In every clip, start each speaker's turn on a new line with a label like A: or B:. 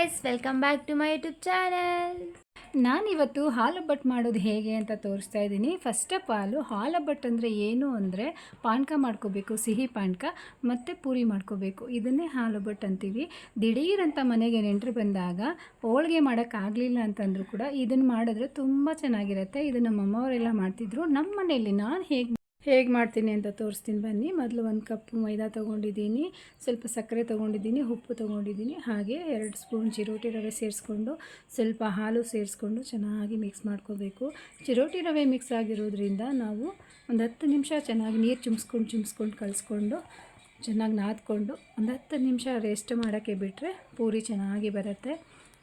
A: Guys, welcome back to my YouTube channel.
B: ನಾನಿವತ್ತು ಹಾಲೊಬ್ಬಟ್ಟು ಮಾಡೋದು ಹೇಗೆ ಅಂತ ತೋರಿಸ್ತಾ ಇದ್ದೀನಿ. ಫಸ್ಟ್ ಆಫ್ ಆಲು ಹಾಲೊಬ್ಬಟ್ಟು ಅಂದರೆ ಏನು ಅಂದರೆ ಪಾನಕ ಮಾಡ್ಕೋಬೇಕು, ಸಿಹಿ ಪಾನಕ ಮತ್ತು ಪೂರಿ ಮಾಡ್ಕೋಬೇಕು. ಇದನ್ನೇ ಹಾಲೊಬ್ಬಟ್ಟು ಅಂತೀವಿ. ದಿಢೀರಂತ ಮನೆಗೆ ನೆಂಟರು ಬಂದಾಗ ಹೋಳಿಗೆ ಮಾಡೋಕ್ಕಾಗಲಿಲ್ಲ ಅಂತಂದರೂ ಕೂಡ ಇದನ್ನು ಮಾಡಿದ್ರೆ ತುಂಬ ಚೆನ್ನಾಗಿರುತ್ತೆ. ಇದು ನಮ್ಮ ಅಮ್ಮವರೆಲ್ಲ ಮಾಡ್ತಿದ್ರು. ನಮ್ಮ ಮನೆಯಲ್ಲಿ ನಾನು ಹೇಗೆ ಮಾಡ್ತೀನಿ ಅಂತ ತೋರಿಸ್ತೀನಿ ಬನ್ನಿ. ಮೊದಲು 1 ಕಪ್ ಮೈದಾ ತೊಗೊಂಡಿದ್ದೀನಿ, ಸ್ವಲ್ಪ ಸಕ್ಕರೆ ತೊಗೊಂಡಿದ್ದೀನಿ, ಉಪ್ಪು ತೊಗೊಂಡಿದ್ದೀನಿ, ಹಾಗೆ 2 ಸ್ಪೂನ್ ಚಿರೋಟಿ ರವೆ ಸೇರಿಸ್ಕೊಂಡು ಸ್ವಲ್ಪ ಹಾಲು ಸೇರಿಸ್ಕೊಂಡು ಚೆನ್ನಾಗಿ ಮಿಕ್ಸ್ ಮಾಡ್ಕೋಬೇಕು. ಚಿರೋಟಿ ರವೆ ಮಿಕ್ಸ್ ಆಗಿರೋದ್ರಿಂದ ನಾವು ಒಂದು 10 ನಿಮಿಷ ಚೆನ್ನಾಗಿ ನೀರು ಚುಮ್ಸ್ಕೊಂಡು ಕಲಿಸ್ಕೊಂಡು ಚೆನ್ನಾಗಿ ನಾದ್ಕೊಂಡು ಒಂದು 10 ನಿಮಿಷ ರೆಸ್ಟ್ ಮಾಡೋಕ್ಕೆ ಬಿಟ್ಟರೆ ಪೂರಿ ಚೆನ್ನಾಗಿ ಬರುತ್ತೆ.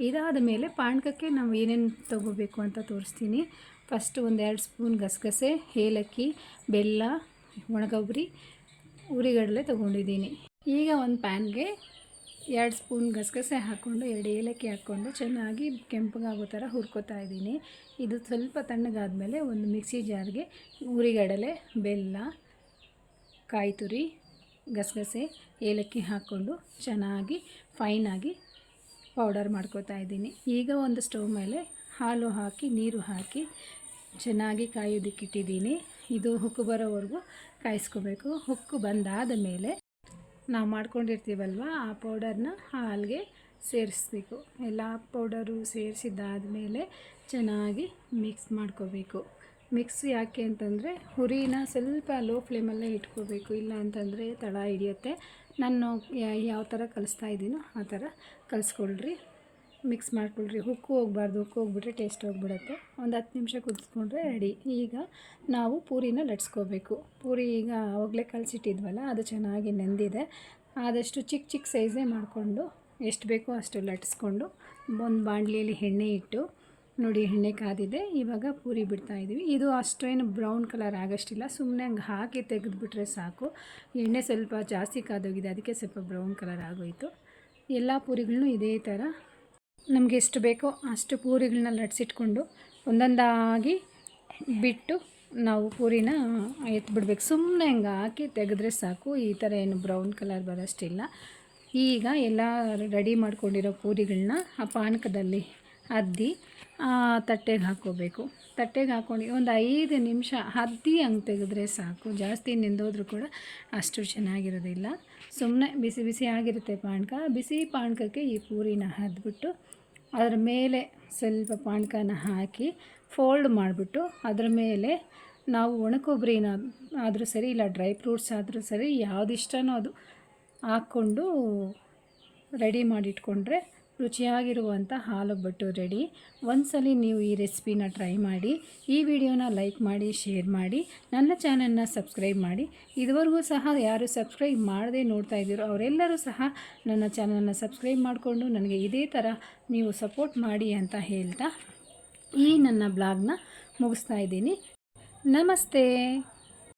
B: ಇದಾದ ಮೇಲೆ ಪಾನಕಕ್ಕೆ ನಾವು ಏನೇನು ತೊಗೋಬೇಕು ಅಂತ ತೋರಿಸ್ತೀನಿ. ಫಸ್ಟು 1-2 ಸ್ಪೂನ್ ಗಸಗಸೆ, ಏಲಕ್ಕಿ, ಬೆಲ್ಲ, ಒಣಗೊಬ್ಬರಿ, ಹುರಿಗಡಲೆ ತೊಗೊಂಡಿದ್ದೀನಿ. ಈಗ ಒಂದು ಪ್ಯಾನ್ಗೆ 2 ಸ್ಪೂನ್ ಗಸಗಸೆ ಹಾಕ್ಕೊಂಡು 2 ಏಲಕ್ಕಿ ಹಾಕ್ಕೊಂಡು ಚೆನ್ನಾಗಿ ಕೆಂಪಗಾಗೋ ಥರ ಹುರ್ಕೋತಾ ಇದ್ದೀನಿ. ಇದು ಸ್ವಲ್ಪ ತಣ್ಣಗಾದಮೇಲೆ ಒಂದು ಮಿಕ್ಸಿ ಜಾರ್ಗೆ ಹುರಿಗಡಲೆ, ಬೆಲ್ಲ, ಕಾಯಿ ತುರಿ, ಗಸಗಸೆ, ಏಲಕ್ಕಿ ಹಾಕ್ಕೊಂಡು ಚೆನ್ನಾಗಿ ಫೈನಾಗಿ ಪೌಡರ್ ಮಾಡ್ಕೋತಾ ಇದ್ದೀನಿ. ಈಗ ಒಂದು ಸ್ಟವ್ ಮೇಲೆ ಹಾಲು ಹಾಕಿ ನೀರು ಹಾಕಿ ಚೆನ್ನಾಗಿ ಕಾಯೋದಕ್ಕಿಟ್ಟಿದ್ದೀನಿ. ಇದು ಹುಕ್ಕು ಬರೋವರೆಗೂ ಕಾಯಿಸ್ಕೋಬೇಕು. ಹುಕ್ಕು ಬಂದಾದ ಮೇಲೆ ನಾವು ಮಾಡ್ಕೊಂಡಿರ್ತೀವಲ್ವ ಆ ಪೌಡರ್ನ ಹಾಲಿಗೆ ಸೇರಿಸ್ಬೇಕು. ಎಲ್ಲ ಪೌಡರು ಸೇರಿಸಿದ್ದಾದಮೇಲೆ ಚೆನ್ನಾಗಿ ಮಿಕ್ಸ್ ಮಾಡ್ಕೋಬೇಕು. ಮಿಕ್ಸ್ ಯಾಕೆ ಅಂತಂದರೆ ಹುರಿನ ಸ್ವಲ್ಪ ಲೋ ಫ್ಲೇಮಲ್ಲೇ ಇಟ್ಕೋಬೇಕು, ಇಲ್ಲ ಅಂತಂದರೆ ತಳ ಹಿಡಿಯುತ್ತೆ. ನಾನು ಯಾವ ಥರ ಕಲಿಸ್ತಾ ಇದ್ದೀನೋ ಆ ಥರ ಕಲಿಸ್ಕೊಳ್ರಿ, ಮಿಕ್ಸ್ ಮಾಡ್ಕೊಳ್ರಿ. ಉಕ್ಕು ಹೋಗಬಾರ್ದು, ಉಕ್ಕು ಹೋಗ್ಬಿಟ್ರೆ ಟೇಸ್ಟ್ ಹೋಗ್ಬಿಡುತ್ತೆ. ಒಂದು 10 ನಿಮಿಷ ಕುದಿಸ್ಕೊಂಡ್ರೆ ರೆಡಿ. ಈಗ ನಾವು ಪೂರಿನ ಲಟ್ಸ್ಕೋಬೇಕು. ಪೂರಿ ಈಗ ಆವಾಗಲೇ ಕಲಸಿಟ್ಟಿದ್ವಲ್ಲ, ಅದು ಚೆನ್ನಾಗಿ ನೆಂದಿದೆ. ಆದಷ್ಟು ಚಿಕ್ಕ ಸೈಜೇ ಮಾಡಿಕೊಂಡು ಎಷ್ಟು ಬೇಕೋ ಅಷ್ಟು ಲಟ್ಸ್ಕೊಂಡು ಒಂದು ಬಾಣಲಿಯಲ್ಲಿ ಎಣ್ಣೆ ಇಟ್ಟು ನೋಡಿ, ಎಣ್ಣೆ ಕಾದಿದೆ. ಇವಾಗ ಪೂರಿ ಬಿಡ್ತಾಯಿದ್ದೀವಿ. ಇದು ಅಷ್ಟೇನು ಬ್ರೌನ್ ಕಲರ್ ಆಗೋಷ್ಟಿಲ್ಲ, ಸುಮ್ಮನೆ ಹಂಗೆ ಹಾಕಿ ತೆಗೆದುಬಿಟ್ರೆ ಸಾಕು. ಎಣ್ಣೆ ಸ್ವಲ್ಪ ಜಾಸ್ತಿ ಕಾದೋಗಿದೆ, ಅದಕ್ಕೆ ಸ್ವಲ್ಪ ಬ್ರೌನ್ ಕಲರ್ ಆಗೋಯಿತು. ಎಲ್ಲ ಪೂರಿಗಳನ್ನೂ ಇದೇ ಥರ ನಮಗೆ ಎಷ್ಟು ಬೇಕೋ ಅಷ್ಟು ಪೂರಿಗಳನ್ನ ಲಟ್ಸಿಟ್ಕೊಂಡು ಒಂದೊಂದಾಗಿ ಬಿಟ್ಟು ನಾವು ಪೂರಿನ ಎತ್ಬಿಡ್ಬೇಕು. ಸುಮ್ಮನೆ ಹಂಗೆ ಹಾಕಿ ತೆಗೆದ್ರೆ ಸಾಕು. ಈ ಥರ ಏನು ಬ್ರೌನ್ ಕಲರ್ ಬರೋಷ್ಟಿಲ್ಲ. ಈಗ ಎಲ್ಲ ರೆಡಿ ಮಾಡ್ಕೊಂಡಿರೋ ಪೂರಿಗಳನ್ನ ಆ ಪಾನಕದಲ್ಲಿ ಅದ್ದಿ ತಟ್ಟೆಗೆ ಹಾಕ್ಕೋಬೇಕು. ತಟ್ಟೆಗೆ ಹಾಕ್ಕೊಂಡು ಒಂದು 5 ನಿಮಿಷ ಅದ್ದಿ ಹಂಗೆ ತೆಗೆದ್ರೆ ಸಾಕು. ಜಾಸ್ತಿ ನೆಂದೋದ್ರೂ ಕೂಡ ಅಷ್ಟು ಚೆನ್ನಾಗಿರೋದಿಲ್ಲ. ಸುಮ್ಮನೆ ಬಿಸಿ ಆಗಿರುತ್ತೆ ಪಾನಕ. ಬಿಸಿ ಪಾನಕಕ್ಕೆ ಈ ಪೂರಿನ ಅದ್ಬಿಟ್ಟು ಅದರ ಮೇಲೆ ಸ್ವಲ್ಪ ಪಾನಕನ ಹಾಕಿ ಫೋಲ್ಡ್ ಮಾಡಿಬಿಟ್ಟು ಅದರ ಮೇಲೆ ನಾವು ಒಣಕೊಬ್ಬರಿನ ಆದರೂ ಸರಿ, ಇಲ್ಲ ಡ್ರೈ ಫ್ರೂಟ್ಸ್ ಆದರೂ ಸರಿ, ಯಾವುದಿಷ್ಟನೋ ಅದು ಹಾಕ್ಕೊಂಡು ರೆಡಿ ಮಾಡಿಟ್ಕೊಂಡ್ರೆ ರುಚಿಯಾಗಿರುವಂಥ ಹಾಲೊಬ್ಬಟ್ಟು ರೆಡಿ. ಒಂದ್ಸಲಿ ನೀವು ಈ ರೆಸಿಪಿನ ಟ್ರೈ ಮಾಡಿ. ಈ ವಿಡಿಯೋನ ಲೈಕ್ ಮಾಡಿ, ಶೇರ್ ಮಾಡಿ, ನನ್ನ ಚಾನಲ್ನ ಸಬ್ಸ್ಕ್ರೈಬ್ ಮಾಡಿ. ಇದುವರೆಗೂ ಸಹ ಯಾರು ಸಬ್ಸ್ಕ್ರೈಬ್ ಮಾಡದೆ ನೋಡ್ತಾ ಇದ್ದೀರೋ ಅವರೆಲ್ಲರೂ ಸಹ ನನ್ನ ಚಾನಲ್ನ ಸಬ್ಸ್ಕ್ರೈಬ್ ಮಾಡಿಕೊಂಡು ನನಗೆ ಇದೇ ಥರ ನೀವು ಸಪೋರ್ಟ್ ಮಾಡಿ ಅಂತ ಹೇಳ್ತಾ ಈ ನನ್ನ ಬ್ಲಾಗ್ನ ಮುಗಿಸ್ತಾ ಇದ್ದೀನಿ. ನಮಸ್ತೆ.